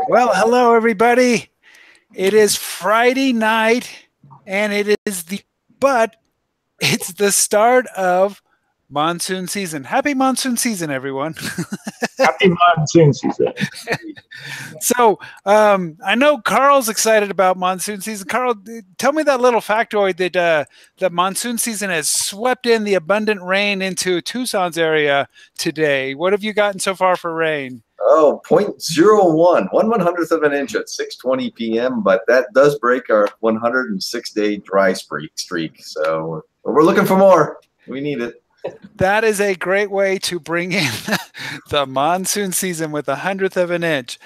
Well, hello, everybody. It is Friday night, and it's the start of monsoon season. Happy monsoon season, everyone. Happy monsoon season. So I know Carl's excited about monsoon season. Carl, tell me that little factoid that monsoon season has swept in the abundant rain into Tucson's area today. What have you gotten so far for rain? Oh, 0.01, 1/100th of an inch at 6:20 p.m., but that does break our 106-day dry streak. So we're looking for more. We need it. That is a great way to bring in the monsoon season with 100th of an inch.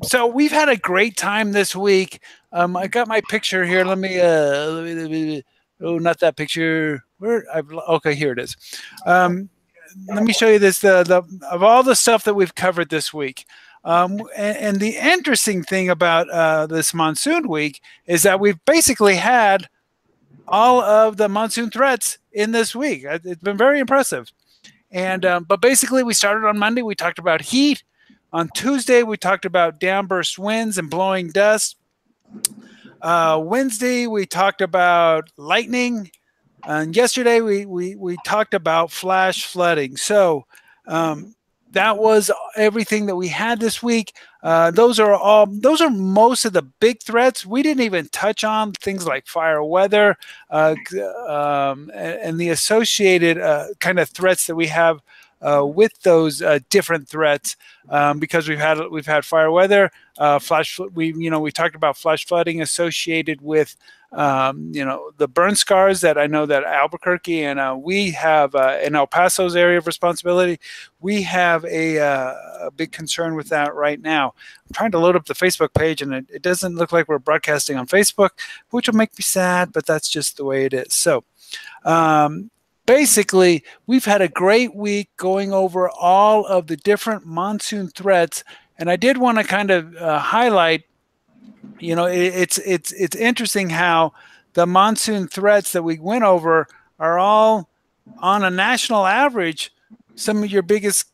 So we've had a great time this week. I got my picture here. Let me oh, not that picture. Okay, here it is. Let me show you this, of all the stuff that we've covered this week. And the interesting thing about this monsoon week is that we've basically had all of the monsoon threats in this week. It's been very impressive. And but basically, we started on Monday. We talked about heat. On Tuesday, we talked about downburst winds and blowing dust. Wednesday, we talked about lightning. And yesterday, we talked about flash flooding. So that was everything that we had this week. Those are most of the big threats. We didn't even touch on things like fire weather and the associated kind of threats that we have with those different threats, because we've had fire weather, we talked about flash flooding associated with the burn scars that I know that Albuquerque and we have in El Paso's area of responsibility. We have a big concern with that right now. I'm trying to load up the Facebook page, and it doesn't look like we're broadcasting on Facebook, which will make me sad, but that's just the way it is. So basically, we've had a great week going over all of the different monsoon threats, and I did want to kind of highlight. It's interesting how the monsoon threats that we went over are all on a national average. Some of your biggest,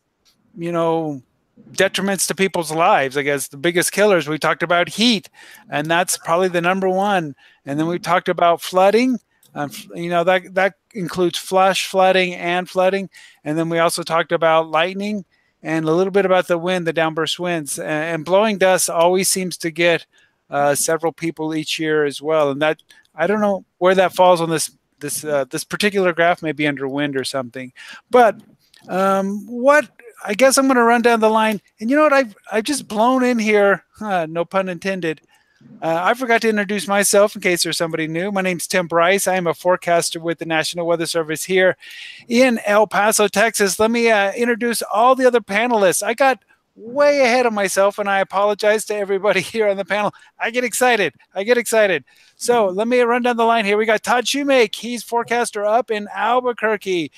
detriments to people's lives. I guess the biggest killers. We talked about heat, and that's probably the number one. And then we talked about flooding. That includes flash flooding and flooding. And then we also talked about lightning and a little bit about the wind, the downburst winds, and blowing dust always seems to get several people each year as well. And that, I don't know where that falls on this particular graph, maybe under wind or something. But I guess I'm going to run down the line. And you know what? I've just blown in here. No pun intended. I forgot to introduce myself in case there's somebody new. My name's Tim Bryce. I am a forecaster with the National Weather Service here in El Paso, Texas. Let me introduce all the other panelists. I got way ahead of myself, and I apologize to everybody here on the panel. I get excited. So let me run down the line here. We got Todd Shoemake. He's forecaster up in Albuquerque.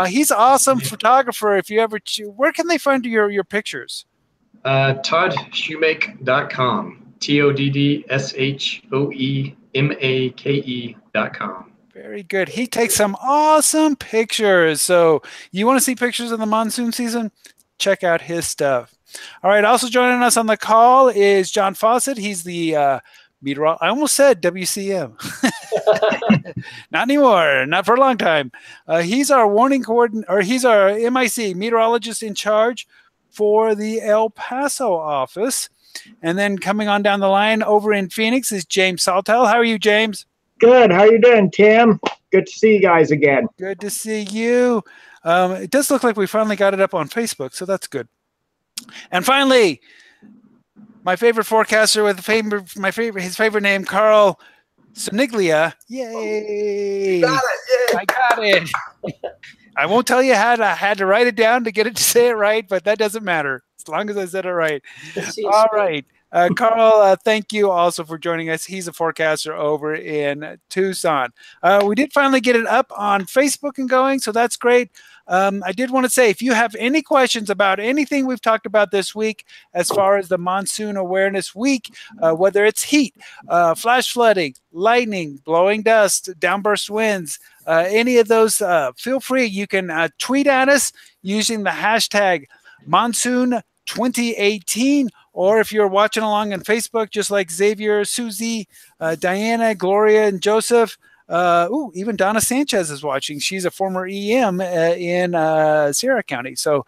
He's an awesome photographer. If you ever, where can they find your pictures? ToddShoemake.com. ToddShoemake.com. Very good. He takes some awesome pictures. So you want to see pictures of the monsoon season? Check out his stuff. All right. Also joining us on the call is John Fawcett. He's the meteorologist. I almost said WCM. Not anymore. Not for a long time. He's our warning coordinator, or he's our MIC meteorologist in charge for the El Paso office. And then coming on down the line over in Phoenix is James Saltel. How are you, James? Good. How you doing, Tim? Good to see you guys again. Good to see you. It does look like we finally got it up on Facebook, so that's good. And finally, my favorite forecaster with his favorite name, Carl Soniglia. Yay! You got it! Yay. I got it. I won't tell you how I had to write it down to get it to say it right, but that doesn't matter as long as I said it right. All right. Carl, thank you also for joining us. He's a forecaster over in Tucson. We did finally get it up on Facebook and going, so that's great. I did want to say, if you have any questions about anything we've talked about this week as far as the Monsoon Awareness Week, whether it's heat, flash flooding, lightning, blowing dust, downburst winds, any of those, feel free. You can tweet at us using the hashtag Monsoon 2018, or if you're watching along on Facebook, just like Xavier, Susie, Diana, Gloria, and Joseph. Even Donna Sanchez is watching. She's a former EM in Sierra County. So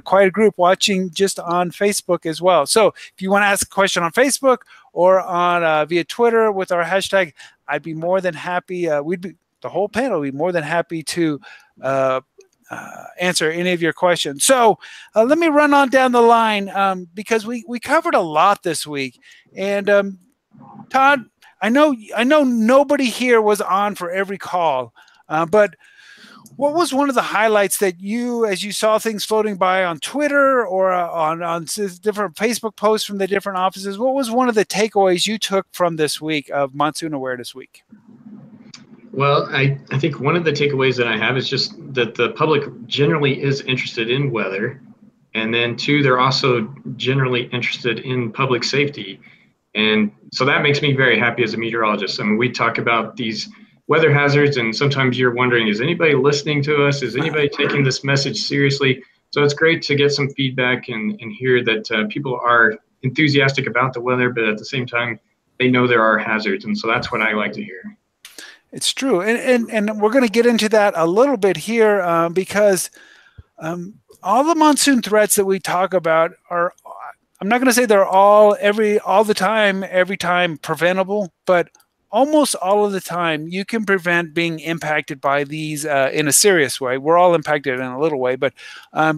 quite a group watching just on Facebook as well. So if you want to ask a question on Facebook or on via Twitter with our hashtag, I'd be more than happy. The whole panel would be more than happy to answer any of your questions. So let me run on down the line because we covered a lot this week. And Todd, I know nobody here was on for every call, but what was one of the highlights that you, as you saw things floating by on Twitter or on different Facebook posts from the different offices, what was one of the takeaways you took from this week of Monsoon Awareness Week? Well, I think one of the takeaways that I have is just that the public generally is interested in weather. And then two, they're also generally interested in public safety. And so that makes me very happy as a meteorologist. I mean, we talk about these weather hazards, and sometimes you're wondering, is anybody listening to us? Is anybody taking this message seriously? So it's great to get some feedback and hear that people are enthusiastic about the weather, but at the same time, they know there are hazards. And so that's what I like to hear. It's true. And we're going to get into that a little bit here because all the monsoon threats that we talk about are, I'm not going to say they're all the time, every time preventable, but almost all of the time you can prevent being impacted by these in a serious way. We're all impacted in a little way, but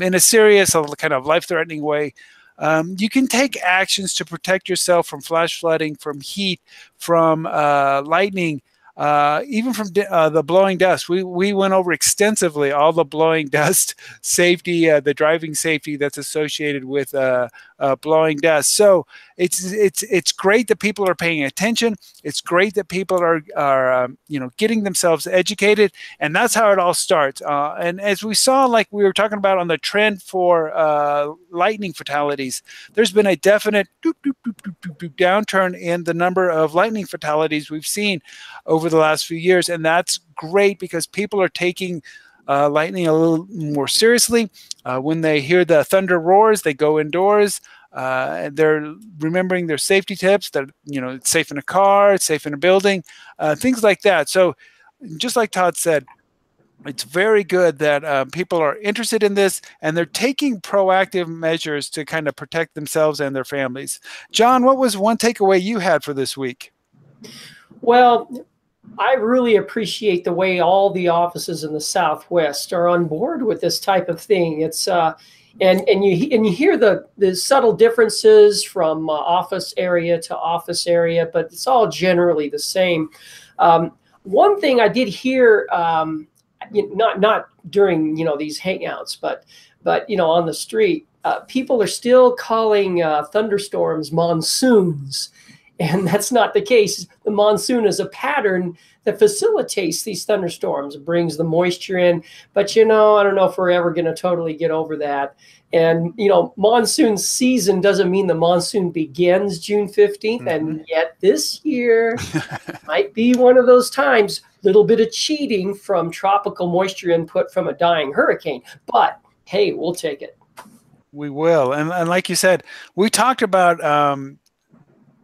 in a serious, kind of life-threatening way. You can take actions to protect yourself from flash flooding, from heat, from lightning, even from the blowing dust. We went over extensively all the blowing dust safety, the driving safety that's associated with blowing dust. So it's great that people are paying attention. It's great that people are getting themselves educated, and that's how it all starts. And as we saw, like we were talking about on the trend for lightning fatalities, there's been a definite downturn in the number of lightning fatalities we've seen over the last few years, and that's great because people are taking lightning a little more seriously. When they hear the thunder roars, they go indoors. They're remembering their safety tips that, it's safe in a car, it's safe in a building, things like that. So just like Todd said, it's very good that people are interested in this and they're taking proactive measures to kind of protect themselves and their families. John, what was one takeaway you had for this week? Well, I really appreciate the way all the offices in the Southwest are on board with this type of thing. It's and you hear the subtle differences from office area to office area, but it's all generally the same. One thing I did hear, not during these hangouts, but on the street, people are still calling thunderstorms monsoons. And that's not the case. The monsoon is a pattern that facilitates these thunderstorms, brings the moisture in. But, I don't know if we're ever going to totally get over that. And, monsoon season doesn't mean the monsoon begins June 15th. Mm-hmm. And yet this year might be one of those times, little bit of cheating from tropical moisture input from a dying hurricane. But, hey, we'll take it. We will. And like you said, we talked about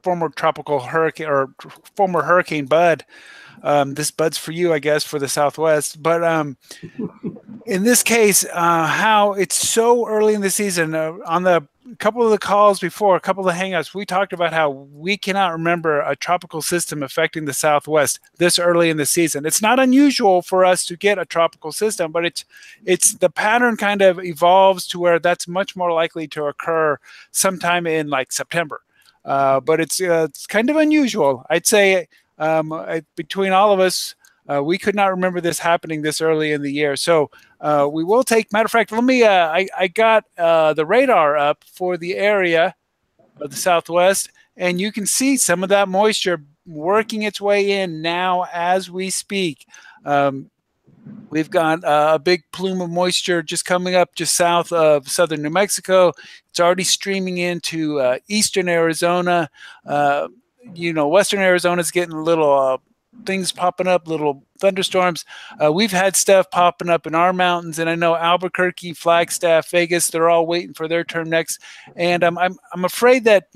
former tropical hurricane or former Hurricane Bud. This Bud's for you, I guess, for the Southwest. But in this case, how it's so early in the season. On the couple of the calls before, a couple of the hangouts, we talked about how we cannot remember a tropical system affecting the Southwest this early in the season. It's not unusual for us to get a tropical system, but it's the pattern kind of evolves to where that's much more likely to occur sometime in like September. But it's kind of unusual. I'd say between all of us, we could not remember this happening this early in the year. So we will take, matter of fact, let me, I got the radar up for the area of the Southwest, and you can see some of that moisture working its way in now as we speak. We've got a big plume of moisture just coming up just south of southern New Mexico. It's already streaming into eastern Arizona. Western Arizona is getting a little things popping up, little thunderstorms. We've had stuff popping up in our mountains, and I know Albuquerque, Flagstaff, Vegas, they're all waiting for their turn next. And I'm afraid that,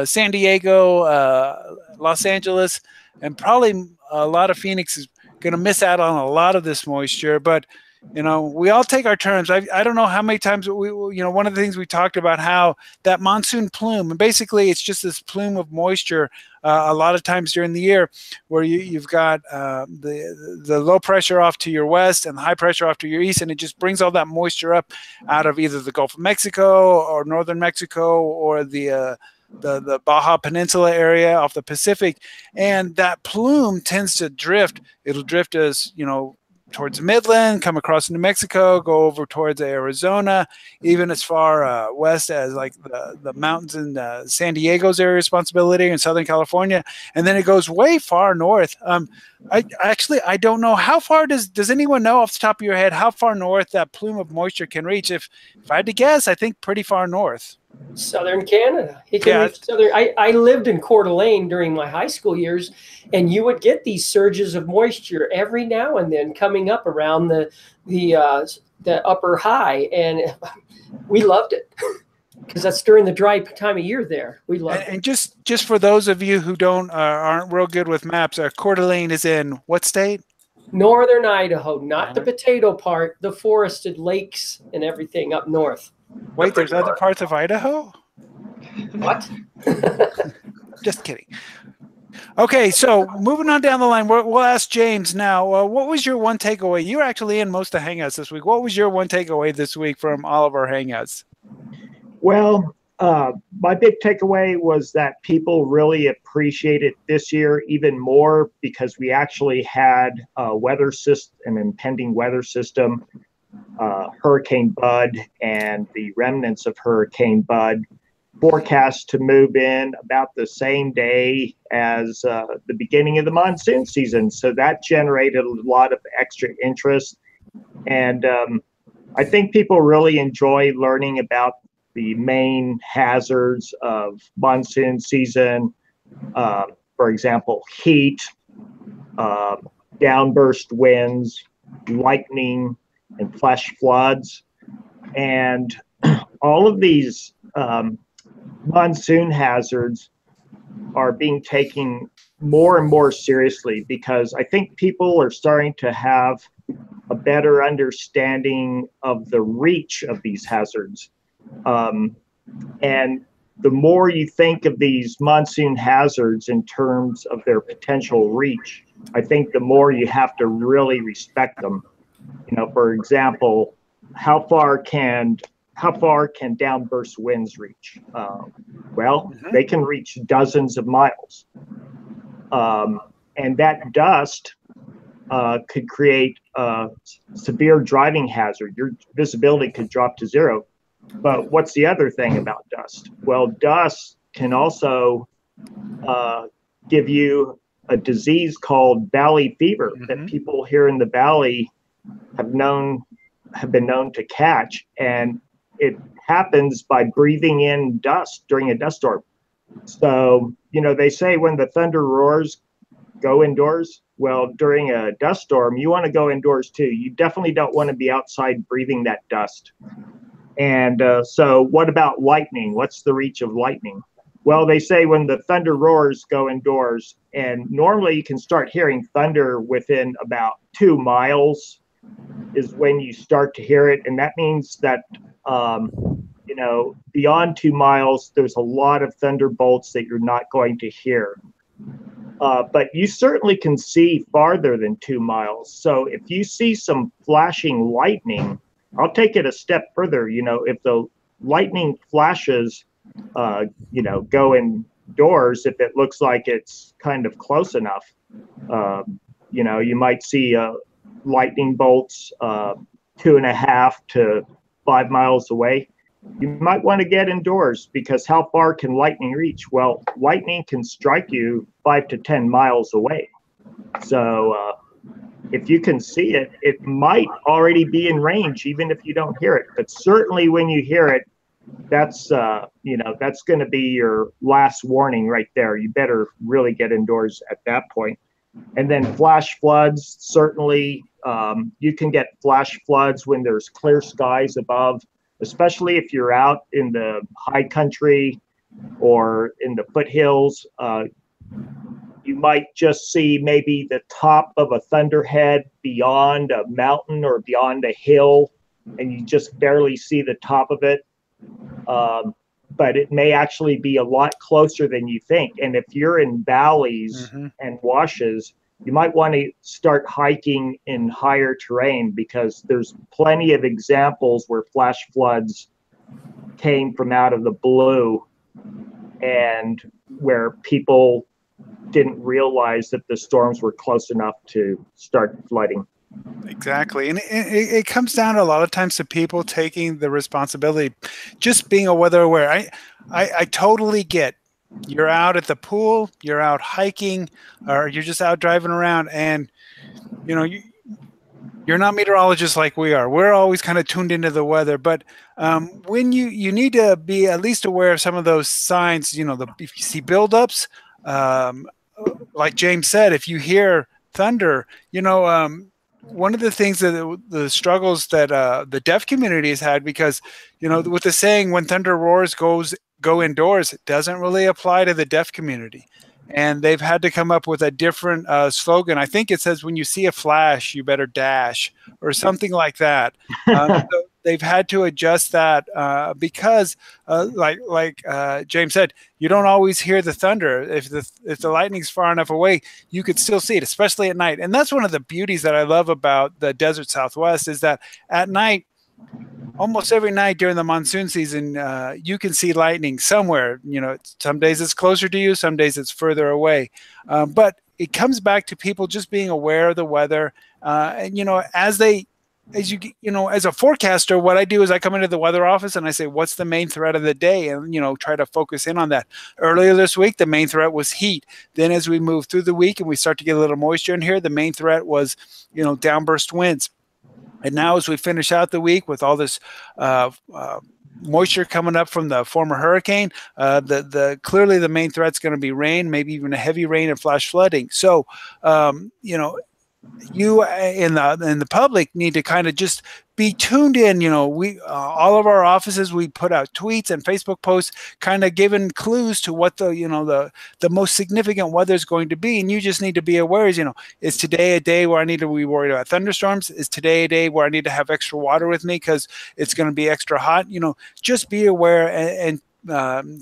San Diego, Los Angeles, and probably a lot of Phoenix is going to miss out on a lot of this moisture. But we all take our turns. I don't know how many times one of the things we talked about, how that monsoon plume, and basically it's just this plume of moisture a lot of times during the year, where you've got the low pressure off to your west and the high pressure off to your east, and it just brings all that moisture up out of either the Gulf of Mexico or northern Mexico or the Baja Peninsula area off the Pacific, and that plume tends to drift. It'll drift as towards Midland, come across New Mexico, go over towards Arizona, even as far west as like the mountains in San Diego's area responsibility in Southern California, and then it goes way far north. I don't know how far does anyone know off the top of your head how far north that plume of moisture can reach? If I had to guess, I think pretty far north. Southern Canada. It can reach southern. I lived in Coeur d'Alene during my high school years, and you would get these surges of moisture every now and then coming up around the upper high, and we loved it because that's during the dry time of year there. We loved it. And just for those of you who aren't real good with maps, Coeur d'Alene is in what state? Northern Idaho, not the potato part, the forested lakes and everything up north. Wait, there's other parts of Idaho? What? Just kidding. Okay, so moving on down the line, we'll ask James now. What was your one takeaway? You were actually in most of the Hangouts this week. What was your one takeaway this week from all of our Hangouts? Well, my big takeaway was that people really appreciate it this year even more because we actually had an impending weather system, Hurricane Bud and the remnants of Hurricane Bud forecast to move in about the same day as the beginning of the monsoon season. So that generated a lot of extra interest. And I think people really enjoy learning about the main hazards of monsoon season. For example, heat, downburst winds, lightning, and flash floods. And all of these monsoon hazards are being taken more and more seriously because I think people are starting to have a better understanding of the reach of these hazards. And the more you think of these monsoon hazards in terms of their potential reach, I think the more you have to really respect them. For example, how far can downburst winds reach? They can reach dozens of miles. And that dust could create a severe driving hazard. Your visibility could drop to zero. But what's the other thing about dust? Well, dust can also give you a disease called valley fever that people here in the valley have been known to catch, and it happens by breathing in dust during a dust storm. So, they say when the thunder roars, go indoors. Well, during a dust storm, you want to go indoors too. You definitely don't want to be outside breathing that dust. And so what about lightning? What's the reach of lightning? Well, they say when the thunder roars, go indoors. And normally you can start hearing thunder within about 2 miles is when you start to hear it. And that means that, beyond 2 miles, there's a lot of thunderbolts that you're not going to hear. But you certainly can see farther than 2 miles. So if you see some flashing lightning, I'll take it a step further. If the lightning flashes, go indoors, if it looks like it's kind of close enough, you might see lightning bolts 2.5 to 5 miles away. You might want to get indoors because how far can lightning reach? Well, lightning can strike you 5 to 10 miles away. So if you can see it, it might already be in range, even if you don't hear it. But certainly when you hear it, that's going to be your last warning right there. You better really get indoors at that point. And then flash floods, certainly you can get flash floods when there's clear skies above, especially if you're out in the high country or in the foothills. You might just see maybe the top of a thunderhead beyond a mountain or beyond a hill, and you just barely see the top of it. But it may actually be a lot closer than you think. And if you're in valleys and washes, you might want to start hiking in higher terrain, because there's plenty of examples where flash floods came from out of the blue and where people didn't realize that the storms were close enough to start flooding. Exactly. And it comes down a lot of times to people taking the responsibility, just being a weather aware. I totally get, you're out at the pool, you're out hiking, or you're just out driving around, and you know, you're not meteorologists like we are. We're always kind of tuned into the weather, but when you need to be at least aware of some of those signs. You know, if you see buildups, like James said, if you hear thunder, you know, one of the things that the struggles that the deaf community has had, because, you know, with the saying, when thunder roars, go indoors, it doesn't really apply to the deaf community. And they've had to come up with a different slogan. I think it says, when you see a flash, you better dash, or something like that. So they've had to adjust that because, like James said, you don't always hear the thunder. If the lightning's far enough away, you could still see it, especially at night. And that's one of the beauties that I love about the desert Southwest, is that at night, almost every night during the monsoon season, you can see lightning somewhere. You know, some days it's closer to you, some days it's further away. But it comes back to people just being aware of the weather. And, you know, as a forecaster, what I do is I come into the weather office and I say, what's the main threat of the day? And, you know, try to focus in on that. Earlier this week, the main threat was heat. Then as we move through the week and we start to get a little moisture in here, the main threat was, you know, downburst winds. And now as we finish out the week with all this moisture coming up from the former hurricane, clearly the main threat's going to be rain, maybe even a heavy rain and flash flooding. So, you know, you in the public need to kind of just be tuned in. You know, we all of our offices, we put out tweets and Facebook posts, kind of giving clues to what the most significant weather is going to be, and you just need to be aware. You know, is today a day where I need to be worried about thunderstorms? Is today a day where I need to have extra water with me because it's going to be extra hot? You know, just be aware and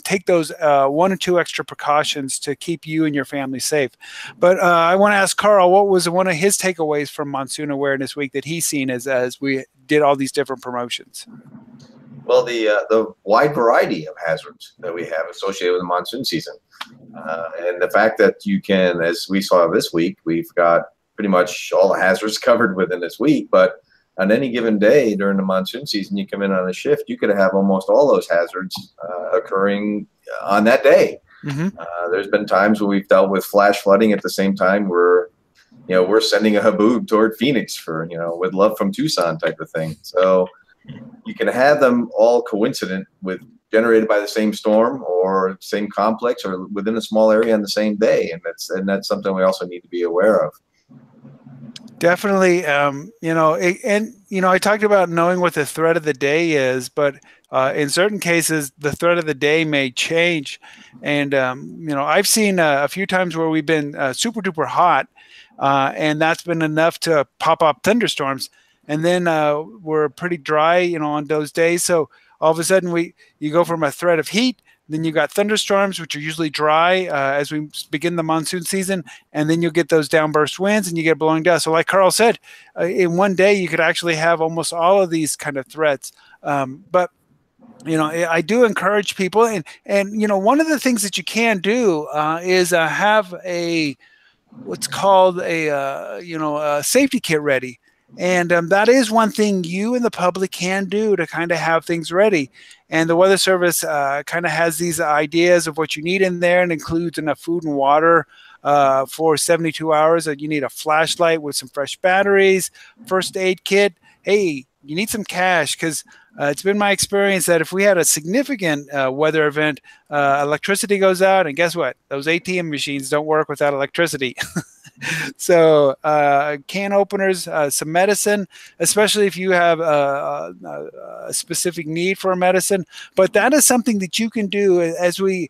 take those 1 or 2 extra precautions to keep you and your family safe. But I want to ask Carl, what was one of his takeaways from Monsoon Awareness Week that he's seen as we did all these different promotions? Well, the wide variety of hazards that we have associated with the monsoon season, and the fact that you can, as we saw this week, we've got pretty much all the hazards covered within this week, but on any given day during the monsoon season, you come in on a shift, you could have almost all those hazards occurring on that day. There's been times where we've dealt with flash flooding at the same time we're sending a haboob toward Phoenix for, with love from Tucson type of thing. So you can have them all coincident with generated by the same storm or same complex or within a small area on the same day. And that's something we also need to be aware of. Definitely. I talked about knowing what the threat of the day is, but in certain cases, the threat of the day may change. And, I've seen a few times where we've been super duper hot, and that's been enough to pop up thunderstorms. And then we're pretty dry, on those days. So all of a sudden you go from a threat of heat, then you got thunderstorms, which are usually dry as we begin the monsoon season, and then you'll get those downburst winds and you get blowing dust. So like Carl said, in one day you could actually have almost all of these kind of threats. But I do encourage people, and one of the things that you can do is have what's called a safety kit ready. And that is one thing you and the public can do to kind of have things ready. And the Weather Service kind of has these ideas of what you need in there, and includes enough food and water for 72 hours. You need a flashlight with some fresh batteries, first aid kit. Hey, you need some cash, because it's been my experience that if we had a significant weather event, electricity goes out, and guess what? Those ATM machines don't work without electricity. So can openers, some medicine, especially if you have a specific need for a medicine. But that is something that you can do as we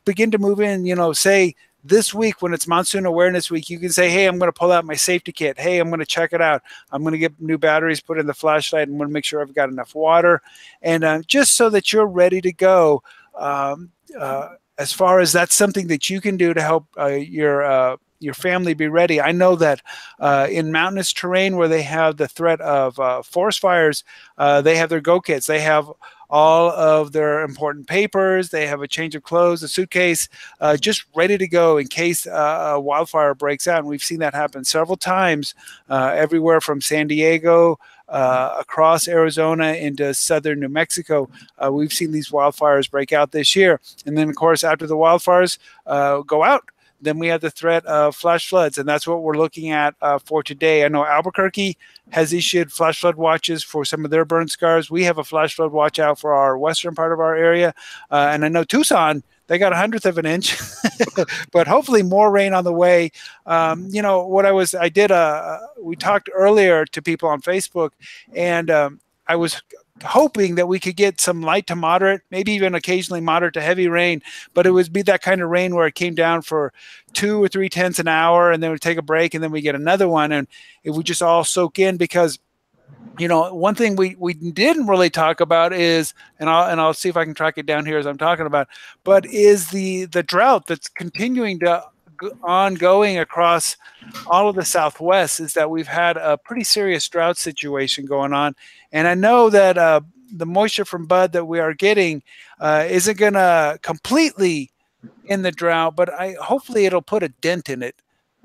begin to move in. Say this week when it's Monsoon Awareness Week, you can say, hey, I'm going to pull out my safety kit. Hey, I'm going to check it out. I'm going to get new batteries put in the flashlight. I'm going to make sure I've got enough water. And just so that you're ready to go, as far as that's something that you can do to help your family be ready. I know that in mountainous terrain where they have the threat of forest fires, they have their go kits. They have all of their important papers. They have a change of clothes, a suitcase, just ready to go in case a wildfire breaks out. And we've seen that happen several times, everywhere from San Diego across Arizona into southern New Mexico. We've seen these wildfires break out this year. And then, of course, after the wildfires go out, then we have the threat of flash floods, and that's what we're looking at for today. I know Albuquerque has issued flash flood watches for some of their burn scars. We have a flash flood watch out for our western part of our area, and I know Tucson, they got 1/100 of an inch, but hopefully more rain on the way. We talked earlier to people on Facebook, and I was hoping that we could get some light to moderate, maybe even occasionally moderate to heavy rain, but it would be that kind of rain where it came down for 2 or 3 tenths an hour, and then we'd take a break, and then we get another one, and it would just all soak in. Because one thing we didn't really talk about is, and I'll see if I can track it down here as I'm talking about, but is the drought that's continuing to ongoing across all of the Southwest. Is that we've had a pretty serious drought situation going on, and I know that the moisture from Bud that we are getting isn't going to completely end the drought, but hopefully it'll put a dent in it.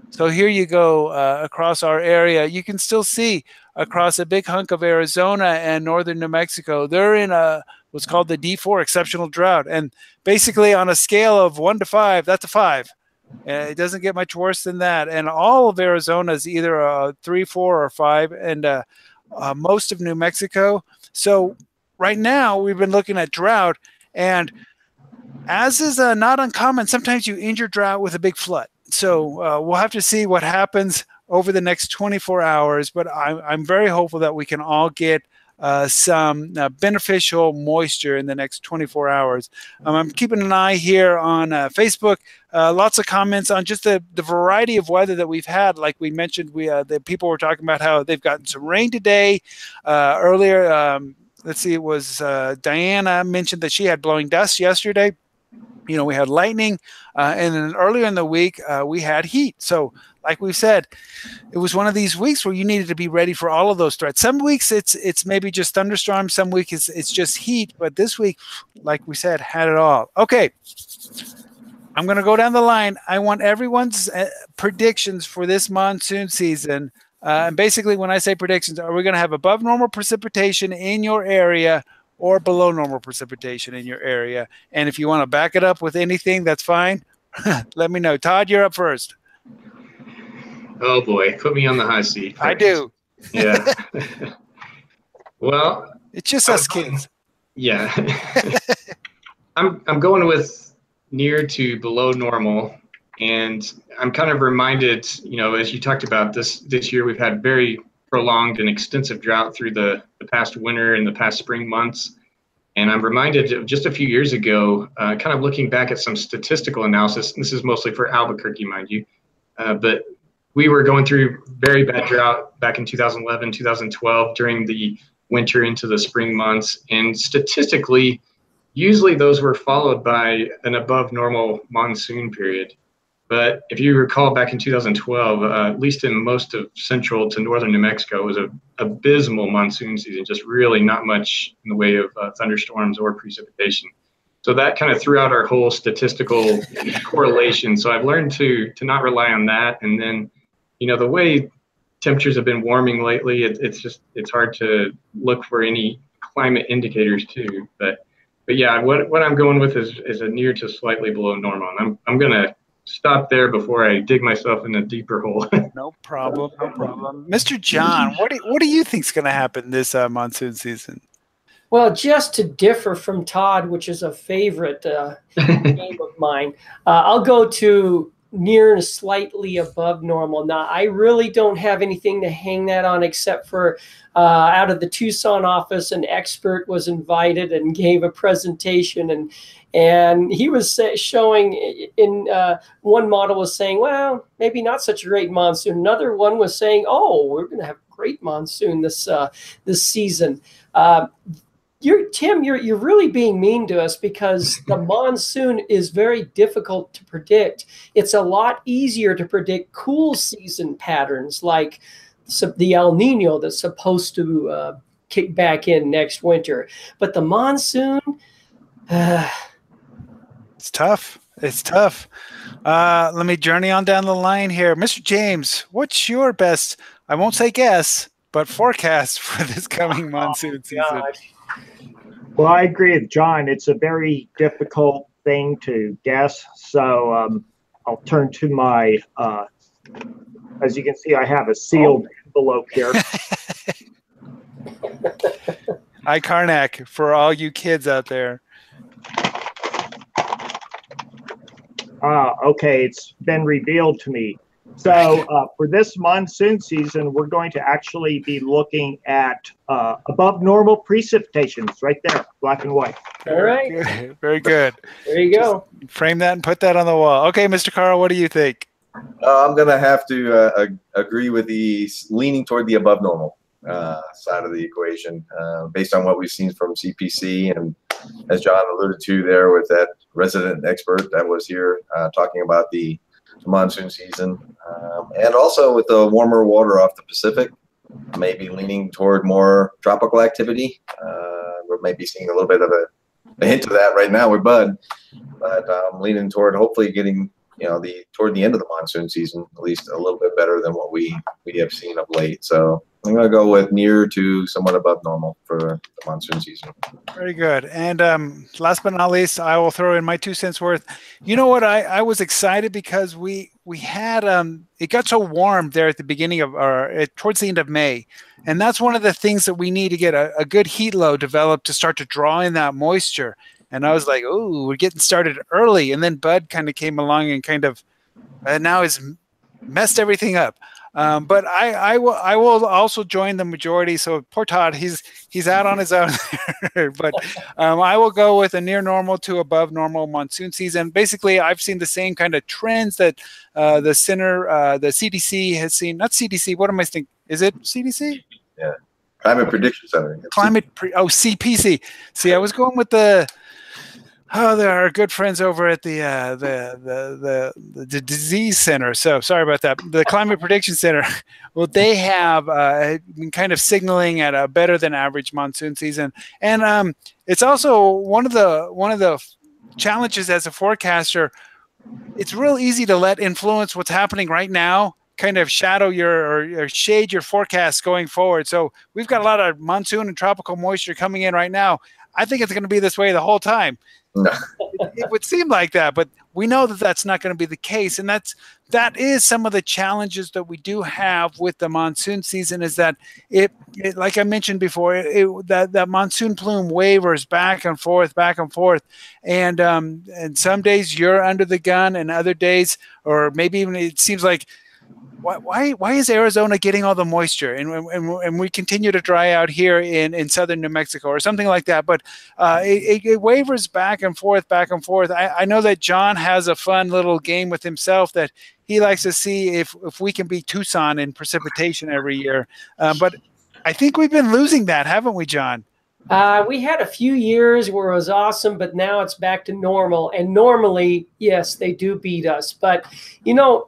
So here you go across our area. You can still see across a big hunk of Arizona and northern New Mexico, they're in what's called the D4 exceptional drought, and basically on a scale of 1 to 5, that's a 5. It doesn't get much worse than that. And all of Arizona is either a 3, 4, or 5, and most of New Mexico. So right now we've been looking at drought, and as is not uncommon, sometimes you end your drought with a big flood. So we'll have to see what happens over the next 24 hours. But I'm very hopeful that we can all get some beneficial moisture in the next 24 hours. I'm keeping an eye here on Facebook. Lots of comments on just the variety of weather that we've had. Like we mentioned, the people were talking about how they've gotten some rain today. Earlier, let's see, it was Diana mentioned that she had blowing dust yesterday. We had lightning, and then earlier in the week, we had heat. So like we said, it was one of these weeks where you needed to be ready for all of those threats. Some weeks it's maybe just thunderstorms. Some weeks it's just heat. But this week, like we said, had it all. Okay, I'm going to go down the line. I want everyone's predictions for this monsoon season. And basically, when I say predictions, are we going to have above normal precipitation in your area or below normal precipitation in your area? And if you want to back it up with anything, that's fine. Let me know. Todd, you're up first. Oh boy, put me on the hot seat. I do. Yeah. Well, it's just us kids. Yeah. I'm going with near to below normal, and I'm kind of reminded, as you talked about this year, we've had very prolonged and extensive drought through the past winter and the past spring months. And I'm reminded of just a few years ago, kind of looking back at some statistical analysis. This is mostly for Albuquerque, mind you, but we were going through very bad drought back in 2011, 2012 during the winter into the spring months. And statistically, usually those were followed by an above normal monsoon period. But if you recall back in 2012, at least in most of central to northern New Mexico, it was an abysmal monsoon season, just really not much in the way of thunderstorms or precipitation. So that kind of threw out our whole statistical correlation. So I've learned to not rely on that. And then, the way temperatures have been warming lately, it's hard to look for any climate indicators too. But yeah, what I'm going with is a near to slightly below normal. And I'm going to stop there before I dig myself in a deeper hole. No problem. Mr. John, what do you think is going to happen this monsoon season? Well, just to differ from Todd, which is a favorite game of mine, I'll go to near and slightly above normal. Now, I really don't have anything to hang that on except for out of the Tucson office, an expert was invited and gave a presentation, and he was showing in one model was saying, well, maybe not such a great monsoon. Another one was saying, oh, we're going to have a great monsoon this season. Tim, you're really being mean to us, because the monsoon is very difficult to predict. It's a lot easier to predict cool season patterns like the El Nino that's supposed to kick back in next winter. But the monsoon, it's tough. It's tough. Let me journey on down the line here. Mr. James, what's your best, I won't say guess, but forecast for this coming monsoon season? Well, I agree with John. It's a very difficult thing to guess. So I'll turn to my, as you can see, I have a sealed envelope here. Karnak for all you kids out there. Okay, it's been revealed to me. So for this monsoon season, we're going to actually be looking at above normal precipitations right there, black and white. All right. Good. Very good. There you go. Just frame that and put that on the wall. Okay, Mr. Carl, what do you think? I'm going to have to agree with the leaning toward the above normal side of the equation based on what we've seen from CPC. And as John alluded to there with that resident expert that was here talking about the monsoon season, and also with the warmer water off the Pacific, maybe leaning toward more tropical activity. We're maybe seeing a little bit of a hint of that right now with Bud, but I'm leaning toward hopefully getting toward the end of the monsoon season at least a little bit better than what we have seen of late. So I'm going to go with near to somewhat above normal for the monsoon season. Very good. And last but not least, I will throw in my 2 cents worth. You know what? I was excited because we had it got so warm there at the beginning of towards the end of May. And that's one of the things that we need to get a good heat low developed to start to draw in that moisture. And I was like, oh, we're getting started early. And then Bud kind of came along and kind of now has messed everything up. But I will also join the majority. So poor Todd, he's out on his own there. But I will go with a near normal to above normal monsoon season. Basically, I've seen the same kind of trends that the CDC has seen. Not CDC. What am I thinking? Is it CDC? Yeah, Climate Prediction Center. CPC. See, I was going with there are good friends over at the disease center. So sorry about that. The Climate Prediction Center. Well, they have been kind of signaling at a better than average monsoon season, and it's also one of the challenges as a forecaster. It's real easy to let influence what's happening right now kind of shadow or shade your forecast going forward. So we've got a lot of monsoon and tropical moisture coming in right now. I think it's going to be this way the whole time. No. It would seem like that, but we know that that's not going to be the case. And that is some of the challenges that we do have with the monsoon season, is that it like I mentioned before, that monsoon plume wavers back and forth. And some days you're under the gun, and other days, or maybe even it seems like, why is Arizona getting all the moisture and we continue to dry out here in southern New Mexico or something like that? But it wavers back and forth. I know that John has a fun little game with himself that he likes to see if we can beat Tucson in precipitation every year. But I think we've been losing that, haven't we, John? We had a few years where it was awesome, but now it's back to normal. And normally, yes, they do beat us. But,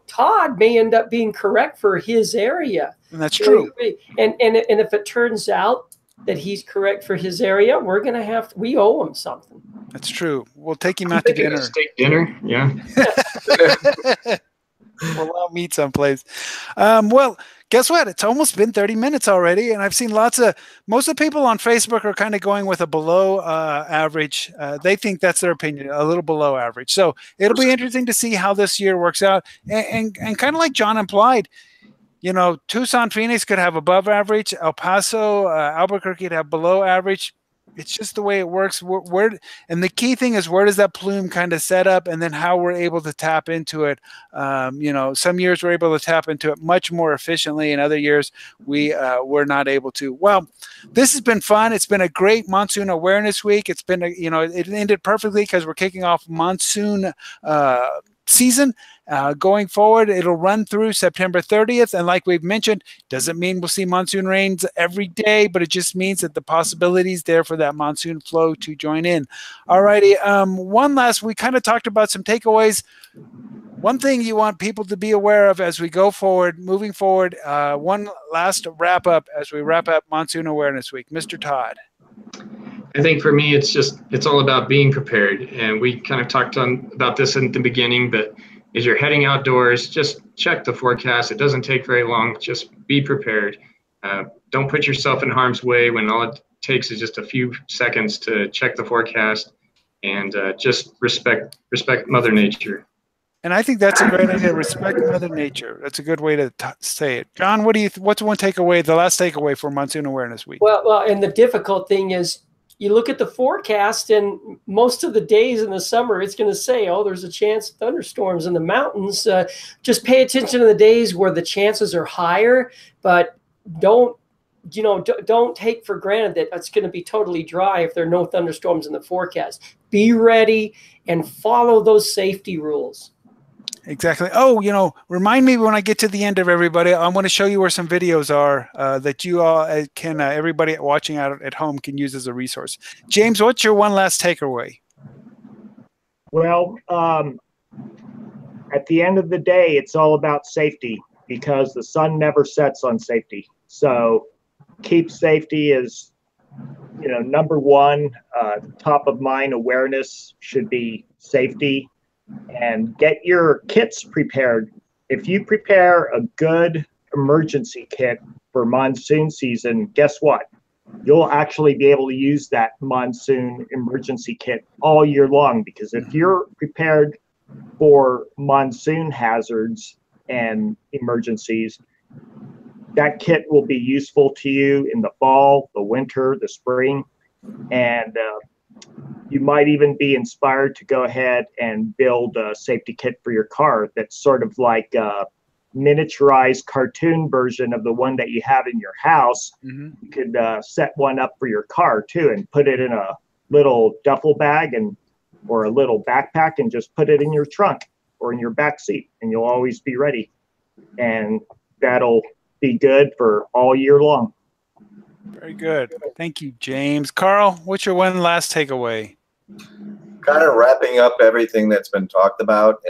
Todd may end up being correct for his area. And that's true. And if it turns out that he's correct for his area, we owe him something. That's true. We'll take him out to dinner. Steak dinner, yeah. We'll meet someplace. Well, guess what? It's almost been 30 minutes already, and I've seen most of the people on Facebook are kind of going with a below average. They think that's their opinion, a little below average. So it'll be interesting to see how this year works out. And kind of like John implied, Tucson, Phoenix could have above average. El Paso, Albuquerque could have below average. It's just the way it works. And the key thing is, where does that plume kind of set up, and then how we're able to tap into it. Some years we're able to tap into it much more efficiently, and other years we're not able to. Well, this has been fun. It's been a great Monsoon Awareness Week. It's been, it ended perfectly because we're kicking off monsoon season. Going forward, it'll run through September 30th. And like we've mentioned, doesn't mean we'll see monsoon rains every day, but it just means that the possibility is there for that monsoon flow to join in. All righty. We kind of talked about some takeaways. One thing you want people to be aware of as we go forward, moving forward, one last wrap up as we wrap up Monsoon Awareness Week. Mr. Todd. I think for me, it's all about being prepared. And we kind of talked about this in the beginning, but as you're heading outdoors, just check the forecast. It doesn't take very long. Just be prepared. Don't put yourself in harm's way when all it takes is just a few seconds to check the forecast, and just respect Mother Nature. And I think that's a great idea. Respect Mother Nature. That's a good way to say it. John, what's one takeaway, the last takeaway for Monsoon Awareness Week? Well, and the difficult thing is, you look at the forecast, and most of the days in the summer, it's going to say, oh, there's a chance of thunderstorms in the mountains. Just pay attention to the days where the chances are higher, but don't take for granted that it's going to be totally dry if there are no thunderstorms in the forecast. Be ready and follow those safety rules. Exactly. Oh, remind me when I get to the end of everybody. I want to show you where some videos are that you all can, everybody watching out at home can use as a resource. James, what's your one last takeaway? Well, at the end of the day, it's all about safety, because the sun never sets on safety. So keep safety as, number one. Top of mind awareness should be safety. And get your kits prepared. If you prepare a good emergency kit for monsoon season, guess what? You'll actually be able to use that monsoon emergency kit all year long, because if you're prepared for monsoon hazards and emergencies, that kit will be useful to you in the fall, the winter, the spring, and you might even be inspired to go ahead and build a safety kit for your car that's sort of like a miniaturized cartoon version of the one that you have in your house. Mm-hmm. You could set one up for your car too, and put it in a little duffel bag or a little backpack, and just put it in your trunk or in your back seat, and you'll always be ready. And that'll be good for all year long. Very good. Thank you, James. Carl, what's your one last takeaway? Kind of wrapping up everything that's been talked about.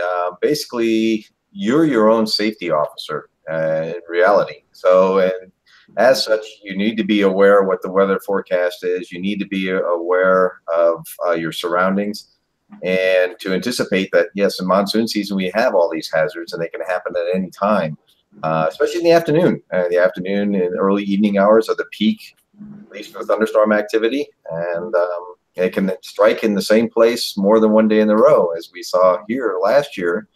Basically, you're your own safety officer in reality. So, and as such, you need to be aware of what the weather forecast is. You need to be aware of your surroundings, and to anticipate that, yes, in monsoon season, we have all these hazards, and they can happen at any time. Especially in the afternoon. The afternoon and early evening hours are the peak, at least for thunderstorm activity. And it can strike in the same place more than one day in a row, as we saw here last year,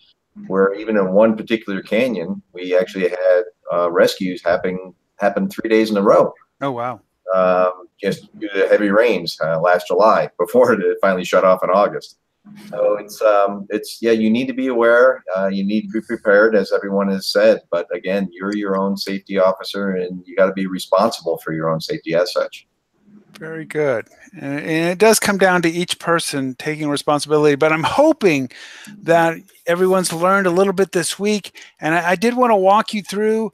where even in one particular canyon, we actually had rescues happen 3 days in a row. Oh, wow. Just due to heavy rains last July, before it finally shut off in August. So you need to be aware. You need to be prepared, as everyone has said. But again, you're your own safety officer, and you got to be responsible for your own safety as such. Very good. And it does come down to each person taking responsibility, but I'm hoping that everyone's learned a little bit this week. And I did want to walk you through,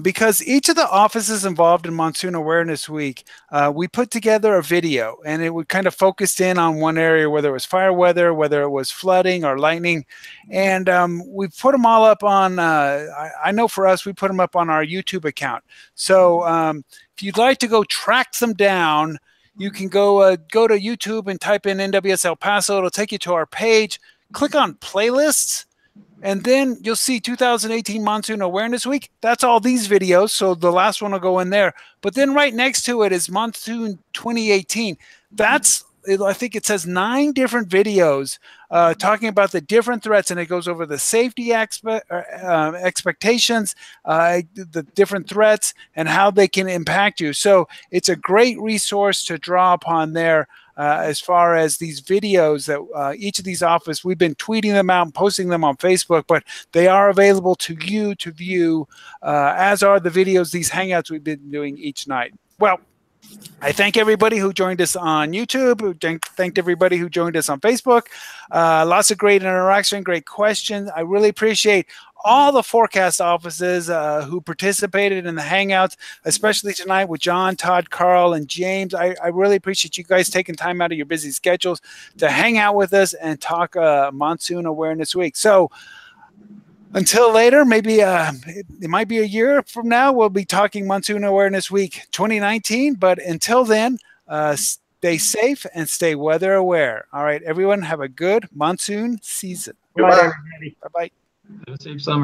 because each of the offices involved in Monsoon Awareness Week, we put together a video, and it would kind of focused in on one area, whether it was fire weather, whether it was flooding or lightning. And we put them all up on, I know for us, we put them up on our YouTube account. So if you'd like to go track them down, you can go to YouTube and type in NWS El Paso. It'll take you to our page. Click on playlists, and then you'll see 2018 Monsoon Awareness Week. That's all these videos, so the last one will go in there. But then right next to it is Monsoon 2018. That's I think it says 9 different videos talking about the different threats, and it goes over the safety expectations, the different threats, and how they can impact you. So it's a great resource to draw upon there. As far as these videos that each of these offices, we've been tweeting them out and posting them on Facebook, but they are available to you to view, as are the videos, these hangouts we've been doing each night. Well, I thank everybody who joined us on YouTube. Thanked everybody who joined us on Facebook. Lots of great interaction, great questions. I really appreciate all the forecast offices who participated in the hangouts, especially tonight with John, Todd, Carl, and James. I really appreciate you guys taking time out of your busy schedules to hang out with us and talk Monsoon Awareness Week. So until later, maybe it might be a year from now, we'll be talking Monsoon Awareness Week 2019. But until then, stay safe and stay weather aware. All right, everyone, have a good monsoon season. Good night, everybody. Bye-bye. Have a safe summer.